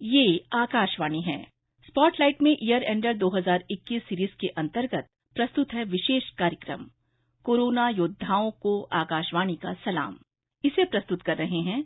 ये आकाशवाणी है। स्पॉटलाइट में ईयर एंडर 2021 सीरीज के अंतर्गत प्रस्तुत है विशेष कार्यक्रम कोरोना योद्धाओं को आकाशवाणी का सलाम। इसे प्रस्तुत कर रहे हैं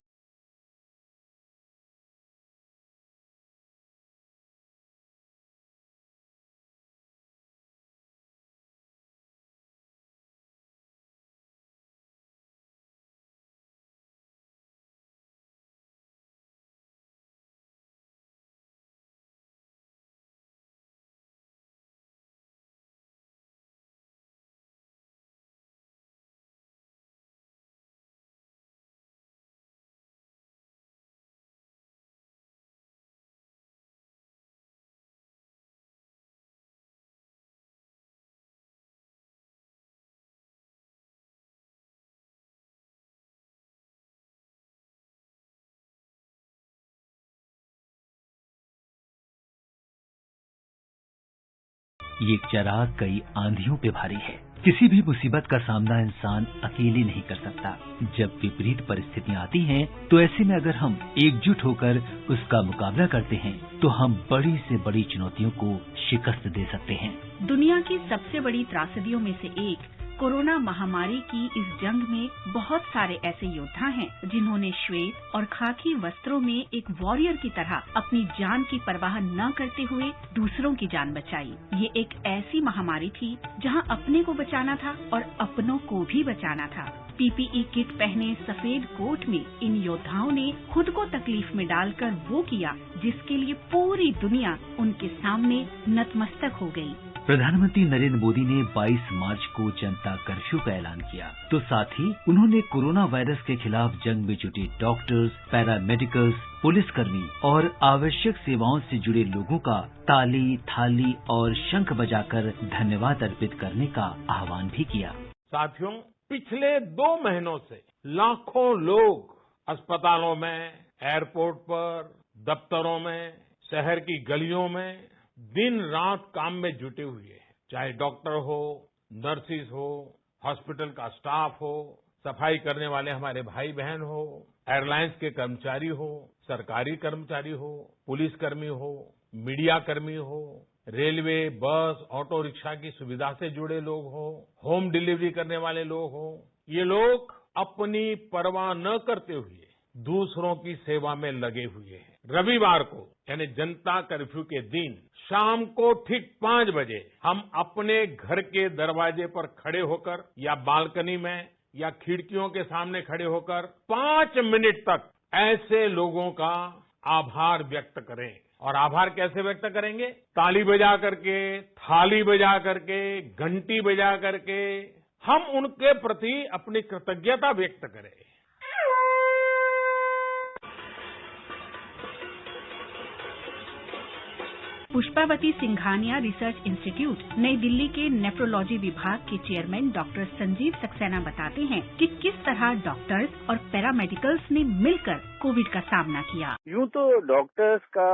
ये चिराग कई आंधियों पे भारी है। किसी भी मुसीबत का सामना इंसान अकेले नहीं कर सकता। जब विपरीत परिस्थितियां आती हैं, तो ऐसे में अगर हम एकजुट होकर उसका मुकाबला करते हैं, तो हम बड़ी से बड़ी चुनौतियों को शिकस्त दे सकते हैं। दुनिया की सबसे बड़ी त्रासदियों में से एक कोरोना महामारी की इस जंग में बहुत सारे ऐसे योद्धा हैं जिन्होंने श्वेत और खाकी वस्त्रों में एक वॉरियर की तरह अपनी जान की परवाह न करते हुए दूसरों की जान बचाई। ये एक ऐसी महामारी थी जहां अपने को बचाना था और अपनों को भी बचाना था। पीपीई किट पहने सफेद कोट में इन योद्धाओं ने खुद को तकलीफ में डालकर वो किया जिसके लिए पूरी दुनिया उनके सामने नतमस्तक हो गई। प्रधानमंत्री नरेंद्र मोदी ने 22 मार्च को जनता कर्फ्यू का ऐलान किया, तो साथ ही उन्होंने कोरोना वायरस के खिलाफ जंग में जुटे डॉक्टर्स, पैरामेडिकल्स, पुलिसकर्मी और आवश्यक सेवाओं से जुड़े लोगों का ताली, थाली और शंख बजाकर धन्यवाद अर्पित करने का आह्वान भी किया। साथियों, पिछले 2 महीनों से लाखों लोग अस्पतालों में, एयरपोर्ट पर, दफ्तरों में, शहर की गलियों में दिन रात काम में जुटे हुए हैं। चाहे डॉक्टर हो, नर्सिस हो, हॉस्पिटल का स्टाफ हो, सफाई करने वाले हमारे भाई बहन हो, एयरलाइंस के कर्मचारी हो, सरकारी कर्मचारी हो, पुलिसकर्मी हो, मीडिया कर्मी हो, रेलवे, बस, ऑटो रिक्शा की सुविधा से जुड़े लोग हो, होम डिलीवरी करने वाले लोग हो, ये लोग अपनी परवाह न करते हुए दूसरों की सेवा में लगे हुए हैं। रविवार को यानी जनता कर्फ्यू के दिन शाम को ठीक 5 बजे हम अपने घर के दरवाजे पर खड़े होकर या बालकनी में या खिड़कियों के सामने खड़े होकर 5 मिनट तक ऐसे लोगों का आभार व्यक्त करें। और आभार कैसे व्यक्त करेंगे? ताली बजा करके, थाली बजा करके, घंटी बजा करके हम उनके प्रति अपनी कृतज्ञता व्यक्त करें। पुष्पावती सिंघानिया रिसर्च इंस्टीट्यूट नई दिल्ली के नेफ्रोलॉजी विभाग के चेयरमैन डॉक्टर संजीव सक्सेना बताते हैं कि किस तरह डॉक्टर्स और पैरामेडिकल्स ने मिलकर कोविड का सामना किया। यूं तो डॉक्टर्स का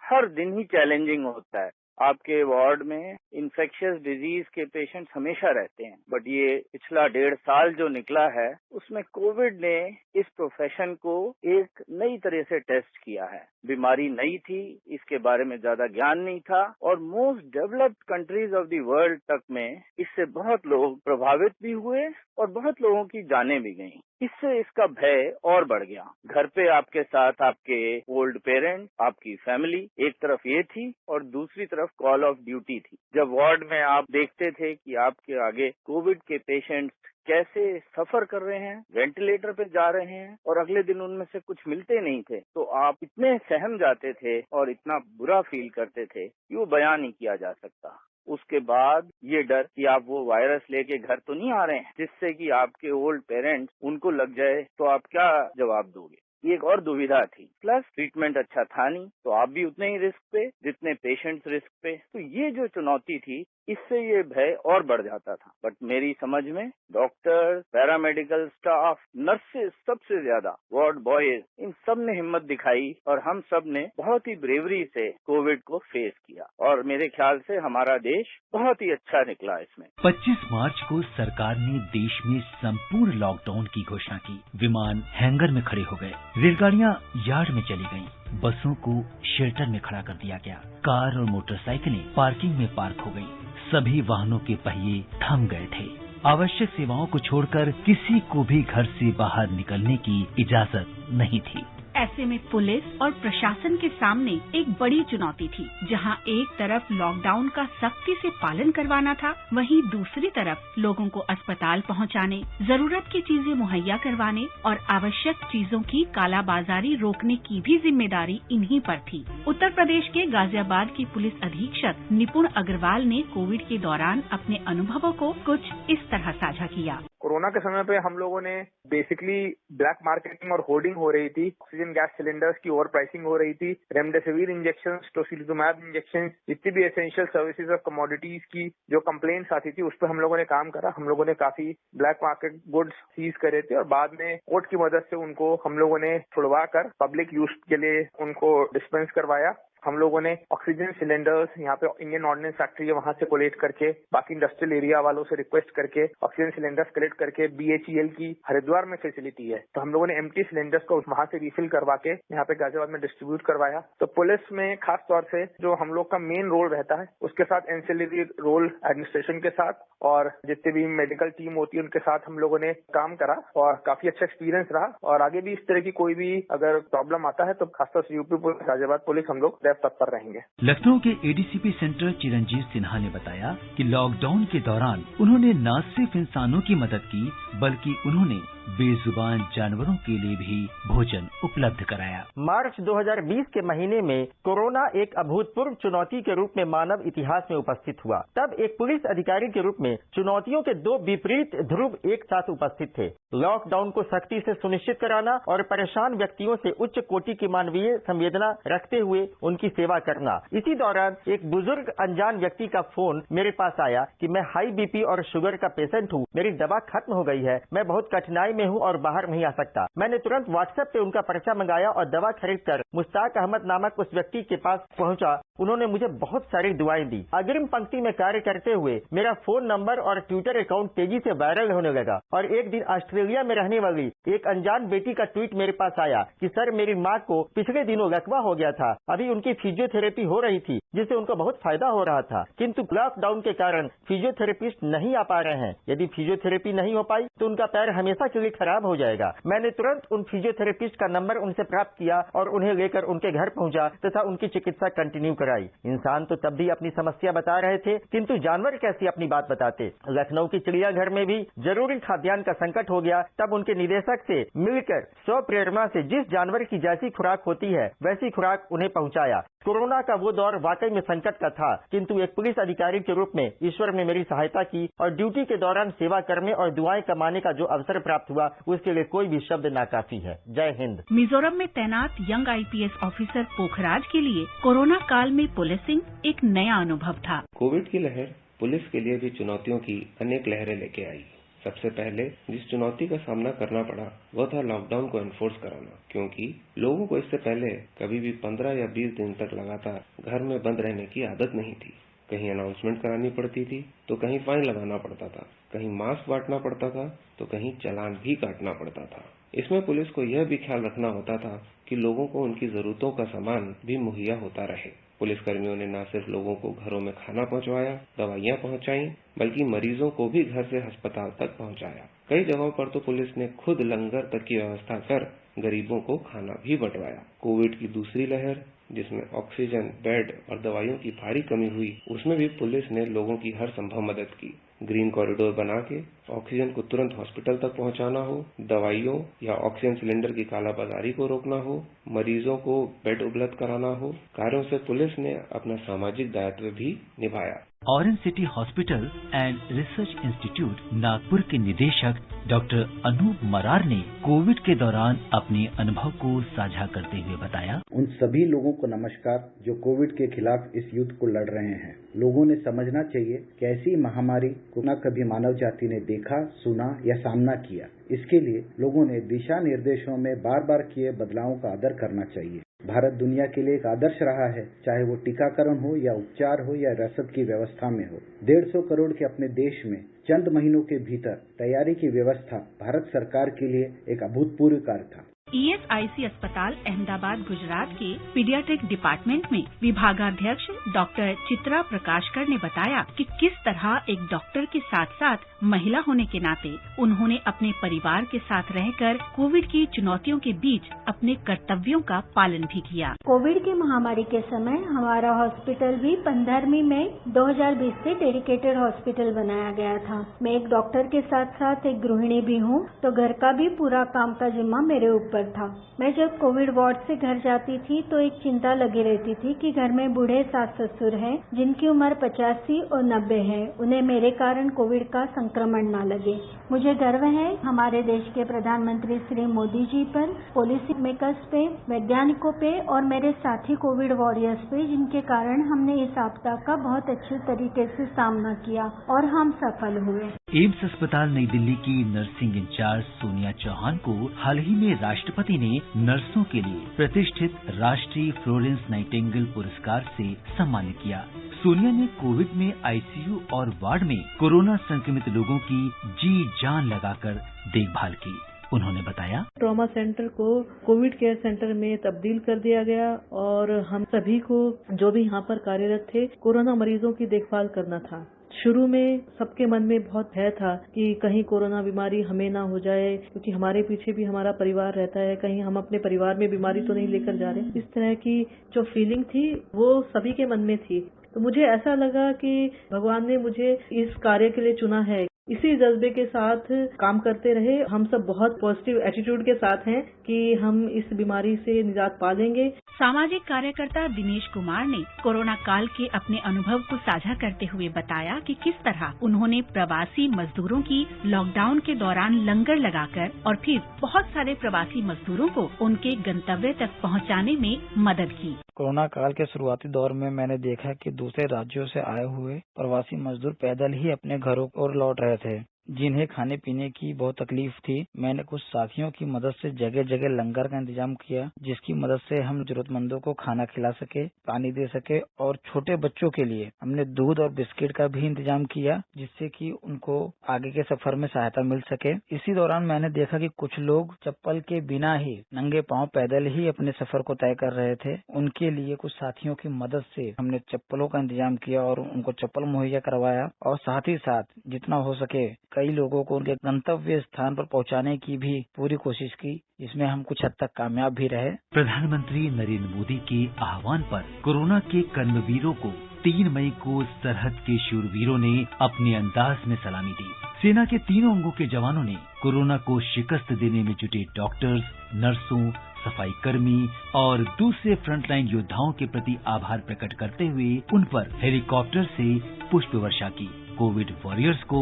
हर दिन ही चैलेंजिंग होता है। आपके वार्ड में इन्फेक्शियस डिजीज के पेशेंट्स हमेशा रहते हैं, बट ये पिछला 1.5 साल जो निकला है उसमें कोविड ने इस प्रोफेशन को एक नई तरह से टेस्ट किया है। बीमारी नई थी, इसके बारे में ज्यादा ज्ञान नहीं था और most developed countries of the world तक में इससे बहुत लोग प्रभावित भी हुए और बहुत लोगों की जानें भी गईं। इससे इसका भय और बढ़ गया। घर पे आपके साथ आपके ओल्ड पेरेंट्स, आपकी फैमिली एक तरफ ये थी और दूसरी तरफ कॉल ऑफ ड्यूटी थी। जब वार्ड में आप देखते थे कि आपके आगे कोविड के पेशेंट्स कैसे सफर कर रहे हैं, वेंटिलेटर पे जा रहे हैं और अगले दिन उनमें से कुछ मिलते नहीं थे, तो आप इतने सहम जाते थे और इतना बुरा फील करते थे कि वो बयान नहीं किया जा सकता। उसके बाद ये डर कि आप वो वायरस लेके घर तो नहीं आ रहे हैं जिससे कि आपके ओल्ड पेरेंट्स उनको लग जाए, तो आप क्या जवाब दोगे? ये एक और दुविधा थी। प्लस ट्रीटमेंट अच्छा था नहीं, तो आप भी उतने ही रिस्क पे जितने पेशेंट्स रिस्क पे। तो ये जो चुनौती थी, इससे ये भय और बढ़ जाता था। बट मेरी समझ में डॉक्टर्स, पैरामेडिकल स्टाफ, नर्सेज, सबसे ज्यादा वार्ड बॉयज, इन सब ने हिम्मत दिखाई और हम सब ने बहुत ही ब्रेवरी से कोविड को फेस किया और मेरे ख्याल से हमारा देश बहुत ही अच्छा निकला इसमें। 25 मार्च को सरकार ने देश में संपूर्ण लॉकडाउन की घोषणा की। विमान हैंगर में खड़े हो गए। रेलगाड़ियां यार्ड में चली गईं, बसों को शेल्टर में खड़ा कर दिया गया, कार और मोटरसाइकिलें पार्किंग में पार्क हो गईं, सभी वाहनों के पहिए थम गए थे। आवश्यक सेवाओं को छोड़कर किसी को भी घर से बाहर निकलने की इजाजत नहीं थी। ऐसे में पुलिस और प्रशासन के सामने एक बड़ी चुनौती थी। जहां एक तरफ लॉकडाउन का सख्ती से पालन करवाना था, वहीं दूसरी तरफ लोगों को अस्पताल पहुंचाने, जरूरत की चीजें मुहैया करवाने और आवश्यक चीजों की कालाबाजारी रोकने की भी जिम्मेदारी इन्हीं पर थी। उत्तर प्रदेश के गाजियाबाद की पुलिस अधीक्षक निपुण अग्रवाल ने कोविड के दौरान अपने अनुभवों को कुछ इस तरह साझा किया। कोरोना के समय पे हम लोगों ने बेसिकली ब्लैक मार्केटिंग और होर्डिंग हो रही थी, ऑक्सीजन गैस सिलेंडर्स की ओवर प्राइसिंग हो रही थी, रेमडेसिविर इंजेक्शन, टोसिलिजुमैब इंजेक्शन, जितनी भी एसेंशियल सर्विसेज और कमोडिटीज की जो कंप्लेंट्स आती थी उस पर हम लोगों ने काम करा। हम लोगों ने काफी ब्लैक मार्केट गुड्स सीज करे थे और बाद में कोर्ट की मदद से उनको हम लोगों ने छुड़वा कर पब्लिक यूज के लिए उनको डिस्पेंस करवाया। हम लोगों ने ऑक्सीजन सिलेंडर्स यहाँ पे इंडियन ऑर्डिनेंस फैक्ट्री है वहां से कोलेक्ट करके, बाकी इंडस्ट्रियल एरिया वालों से रिक्वेस्ट करके ऑक्सीजन सिलेंडर्स कलेक्ट करके BHEL की हरिद्वार में फैसिलिटी है तो हम लोगों ने एम्प्टी सिलेंडर्स को वहां से रिफिल करवा के यहाँ पे गाजियाबाद में डिस्ट्रीब्यूट करवाया। तो पुलिस में खास तौर से जो हम लोग का मेन रोल रहता है उसके साथ एंसिलरी रोल एडमिनिस्ट्रेशन के साथ और जितने भी मेडिकल टीम होती है उनके साथ हम लोगों ने काम करा और काफी अच्छा एक्सपीरियंस रहा। और आगे भी इस तरह की कोई भी अगर प्रॉब्लम आता है तो खासतौर से यूपी पुलिस, गाजियाबाद पुलिस हम लोग तत्पर रहेंगे। लखनऊ के ADCP सेंटर चिरंजीव सिन्हा ने बताया कि लॉकडाउन के दौरान उन्होंने न सिर्फ इंसानों की मदद की बल्कि उन्होंने बेजुबान जानवरों के लिए भी भोजन उपलब्ध कराया। मार्च 2020 के महीने में कोरोना एक अभूतपूर्व चुनौती के रूप में मानव इतिहास में उपस्थित हुआ। तब एक पुलिस अधिकारी के रूप में चुनौतियों के दो विपरीत ध्रुव एक साथ उपस्थित थे। लॉकडाउन को सख्ती से सुनिश्चित कराना और परेशान व्यक्तियों से उच्च कोटि की मानवीय संवेदना रखते हुए उनकी सेवा करना। इसी दौरान एक बुजुर्ग अनजान व्यक्ति का फोन मेरे पास आया कि मैं हाई BP और शुगर का पेशेंट हूँ, मेरी दवा खत्म हो गई है, मैं बहुत कठिनाई में हूँ और बाहर नहीं आ सकता। मैंने तुरंत व्हाट्सएप पे उनका पर्चा मंगाया और दवा खरीदकर मुश्ताक अहमद नामक उस व्यक्ति के पास पहुंचा। उन्होंने मुझे बहुत सारी दुआएं दी। अग्रिम पंक्ति में कार्य करते हुए मेरा फोन नंबर और ट्विटर अकाउंट तेजी से वायरल होने लगा और एक दिन ऑस्ट्रेलिया में रहने वाली एक अनजान बेटी का ट्वीट मेरे पास आया कि सर मेरी माँ को पिछले दिनों लकवा हो गया था, अभी उनकी फिजियोथेरेपी हो रही थी जिससे उनको बहुत फायदा हो रहा था, किंतु लॉकडाउन के कारण फिजियोथेरेपिस्ट नहीं आ पा रहे हैं। यदि फिजियोथेरेपी नहीं हो पाई तो उनका पैर हमेशा के लिए खराब हो जाएगा। मैंने तुरंत उन फिजियोथेरेपिस्ट का नंबर उनसे प्राप्त किया और उन्हें लेकर उनके घर पहुंचा तथा उनकी चिकित्सा कंटिन्यू कराई। इंसान तो तब भी अपनी समस्या बता रहे थे, किंतु जानवर कैसी अपनी बात बताते। लखनऊ की चिड़ियाघर में भी जरूरी खाद्यान्न का संकट हो गया। तब उनके निदेशक से मिलकर स्वप्रेरणा से जिस जानवर की जैसी खुराक होती है वैसी खुराक उन्हें पहुंचाया। कोरोना का वो दौर वाकई में संकट का था, किंतु एक पुलिस अधिकारी के रूप में ईश्वर ने मेरी सहायता की और ड्यूटी के दौरान सेवा करने और दुआएं कमाने का जो अवसर प्राप्त हुआ उसके लिए कोई भी शब्द नाकाफी है। जय हिंद। मिजोरम में तैनात यंग IPS ऑफिसर पोखराज के लिए कोरोना काल में पुलिसिंग एक नया अनुभव था। कोविड की लहर पुलिस के लिए भी चुनौतियों की अनेक लहरें लेके आई। सबसे पहले जिस चुनौती का सामना करना पड़ा वह था लॉकडाउन को एनफोर्स कराना, क्योंकि लोगों को इससे पहले कभी भी 15 या 20 दिन तक लगातार घर में बंद रहने की आदत नहीं थी। कहीं अनाउंसमेंट करानी पड़ती थी तो कहीं फाइन लगाना पड़ता था, कहीं मास्क बांटना पड़ता था तो कहीं चालान भी काटना पड़ता था। इसमें पुलिस को यह भी ख्याल रखना होता था कि लोगों को उनकी जरूरतों का सामान भी मुहैया होता रहे। पुलिसकर्मियों ने न सिर्फ लोगों को घरों में खाना पहुंचवाया, दवाइयां पहुंचाई, बल्कि मरीजों को भी घर से अस्पताल तक पहुंचाया। कई जगहों पर तो पुलिस ने खुद लंगर तक की व्यवस्था कर गरीबों को खाना भी बंटवाया। कोविड की दूसरी लहर जिसमें ऑक्सीजन, बेड और दवाइयों की भारी कमी हुई, उसमें भी पुलिस ने लोगों की हर संभव मदद की। ग्रीन कॉरिडोर बना के ऑक्सीजन को तुरंत हॉस्पिटल तक पहुंचाना हो, दवाइयों या ऑक्सीजन सिलेंडर की कालाबाजारी को रोकना हो, मरीजों को बेड उपलब्ध कराना हो, कार्यों से पुलिस ने अपना सामाजिक दायित्व भी निभाया। Orange city hospital and research institute Nagpur के निदेशक डॉक्टर अनूप मरार ने कोविड के दौरान अपने अनुभव को साझा करते हुए बताया, उन सभी लोगों को नमस्कार जो कोविड के खिलाफ इस युद्ध को लड़ रहे हैं। लोगों ने समझना चाहिए कि ऐसी महामारी को न कभी मानव जाति ने देखा, सुना या सामना किया। इसके लिए लोगों ने दिशा निर्देशों में बार बार किए बदलावों का आदर करना चाहिए। भारत दुनिया के लिए एक आदर्श रहा है, चाहे वो टीकाकरण हो या उपचार हो या रसद की व्यवस्था में हो। 150 करोड़ के अपने देश में चंद महीनों के भीतर तैयारी की व्यवस्था भारत सरकार के लिए एक अभूतपूर्व कार्य था। ESIC अस्पताल अहमदाबाद गुजरात के पीडियाट्रिक डिपार्टमेंट में विभागाध्यक्ष डॉक्टर चित्रा प्रकाशकर ने बताया कि किस तरह एक डॉक्टर के साथ साथ महिला होने के नाते उन्होंने अपने परिवार के साथ रहकर कोविड की चुनौतियों के बीच अपने कर्तव्यों का पालन भी किया। कोविड की महामारी के समय हमारा हॉस्पिटल भी 15वीं मई 2020 से डेडिकेटेड हॉस्पिटल बनाया गया था। मैं एक डॉक्टर के साथ साथ एक गृहिणी भी हूँ, तो घर का भी पूरा काम का जिम्मा मेरे ऊपर था। मैं जब कोविड वार्ड से घर जाती थी तो एक चिंता लगी रहती थी कि घर में बूढ़े सास ससुर हैं जिनकी उम्र 85 और 90 है, उन्हें मेरे कारण कोविड का संक्रमण न लगे। मुझे गर्व है हमारे देश के प्रधानमंत्री श्री मोदी जी पर, पॉलिसी मेकर्स पे, वैज्ञानिकों पे और मेरे साथी कोविड वॉरियर्स पे, जिनके कारण हमने इस आपदा का बहुत अच्छे तरीके से सामना किया और हम सफल हुए। एम्स अस्पताल नई दिल्ली की नर्सिंग इंचार्ज सोनिया चौहान को हाल ही में राष्ट्रपति ने नर्सों के लिए प्रतिष्ठित राष्ट्रीय फ्लोरेंस नाइटिंगेल पुरस्कार से सम्मानित किया। सोनिया ने कोविड में आईसीयू और वार्ड में कोरोना संक्रमित लोगों की जी जान लगाकर देखभाल की। उन्होंने बताया, ट्रॉमा सेंटर को कोविड केयर सेंटर में तब्दील कर दिया गया और हम सभी को जो भी यहाँ पर कार्यरत थे कोरोना मरीजों की देखभाल करना था। शुरू में सबके मन में बहुत भय था कि कहीं कोरोना बीमारी हमें ना हो जाए, क्योंकि हमारे पीछे भी हमारा परिवार रहता है, कहीं हम अपने परिवार में बीमारी तो नहीं लेकर जा रहे। इस तरह की जो फीलिंग थी वो सभी के मन में थी। तो मुझे ऐसा लगा कि भगवान ने मुझे इस कार्य के लिए चुना है। इसी जज्बे के साथ काम करते रहे। हम सब बहुत पॉजिटिव एटीट्यूड के साथ हैं कि हम इस बीमारी से निजात पा लेंगे। सामाजिक कार्यकर्ता दिनेश कुमार ने कोरोना काल के अपने अनुभव को साझा करते हुए बताया कि किस तरह उन्होंने प्रवासी मजदूरों की लॉकडाउन के दौरान लंगर लगाकर और फिर बहुत सारे प्रवासी मजदूरों को उनके गंतव्य तक पहुंचाने में मदद की। कोरोना काल के शुरुआती दौर में मैंने देखा कि दूसरे राज्यों से आए हुए प्रवासी मजदूर पैदल ही अपने घरों और लौट रहे थे, जिन्हें खाने पीने की बहुत तकलीफ थी। मैंने कुछ साथियों की मदद से जगह जगह लंगर का इंतजाम किया, जिसकी मदद से हम जरूरतमंदों को खाना खिला सके, पानी दे सके और छोटे बच्चों के लिए हमने दूध और बिस्किट का भी इंतजाम किया, जिससे कि उनको आगे के सफर में सहायता मिल सके। इसी दौरान मैंने देखा कि कुछ लोग चप्पल के बिना ही नंगे पांव पैदल ही अपने सफर को तय कर रहे थे। उनके लिए कुछ साथियों की मदद से हमने चप्पलों का इंतजाम किया और उनको चप्पल मुहैया करवाया और साथ ही साथ जितना हो सके कई लोगों को उनके गंतव्य स्थान पर पहुंचाने की भी पूरी कोशिश की, जिसमें हम कुछ हद तक कामयाब भी रहे। प्रधानमंत्री नरेंद्र मोदी के आह्वान पर कोरोना के कर्मवीरों को 3 मई को सरहद के शूरवीरों ने अपने अंदाज में सलामी दी। सेना के तीनों अंगों के जवानों ने कोरोना को शिकस्त देने में जुटे डॉक्टर्स, नर्सों, सफाई कर्मी और दूसरे फ्रंटलाइन योद्धाओं के प्रति आभार प्रकट करते हुए उन पर हेलीकॉप्टर से पुष्प वर्षा की। कोविड वॉरियर्स को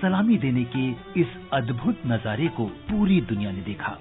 सलामी देने के इस अद्भुत नजारे को पूरी दुनिया ने देखा।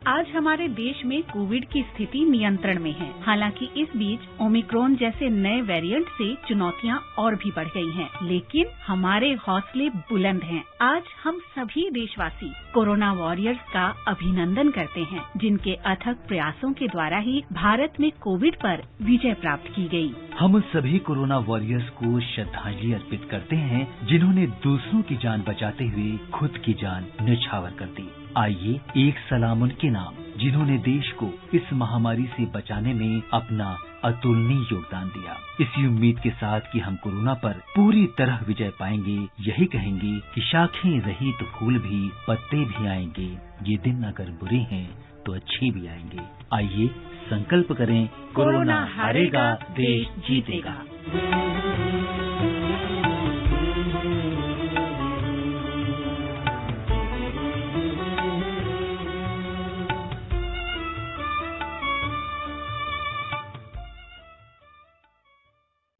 आज हमारे देश में कोविड की स्थिति नियंत्रण में है। हालांकि इस बीच ओमिक्रॉन जैसे नए वेरिएंट से चुनौतियां और भी बढ़ गई हैं, लेकिन हमारे हौसले बुलंद हैं। आज हम सभी देशवासी कोरोना वॉरियर्स का अभिनंदन करते हैं, जिनके अथक प्रयासों के द्वारा ही भारत में कोविड पर विजय प्राप्त की गई। हम सभी कोरोना वॉरियर्स को श्रद्धांजलि अर्पित करते हैं, जिन्होंने दूसरों की जान बचाते हुए खुद की जान न्यौछावर कर दी। आइए एक सलाम उनके नाम, जिन्होंने देश को इस महामारी से बचाने में अपना अतुलनीय योगदान दिया। इसी उम्मीद के साथ कि हम कोरोना पर पूरी तरह विजय पाएंगे, यही कहेंगे कि शाखें रही तो फूल भी, पत्ते भी आएंगे। ये दिन अगर बुरे हैं तो अच्छे भी आएंगे। आइए संकल्प करें, कोरोना हारेगा, देश जीतेगा।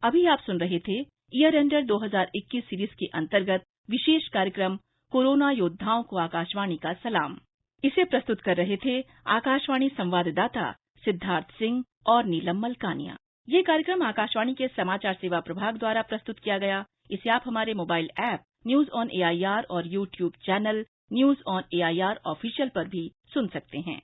अभी आप सुन रहे थे ईयर एंडर 2021 सीरीज के अंतर्गत विशेष कार्यक्रम कोरोना योद्धाओं को आकाशवाणी का सलाम। इसे प्रस्तुत कर रहे थे आकाशवाणी संवाददाता सिद्धार्थ सिंह और नीलम मलकानिया। ये कार्यक्रम आकाशवाणी के समाचार सेवा प्रभाग द्वारा प्रस्तुत किया गया। इसे आप हमारे mobile app news on AIR और YouTube channel news on AIR official पर भी सुन सकते हैं।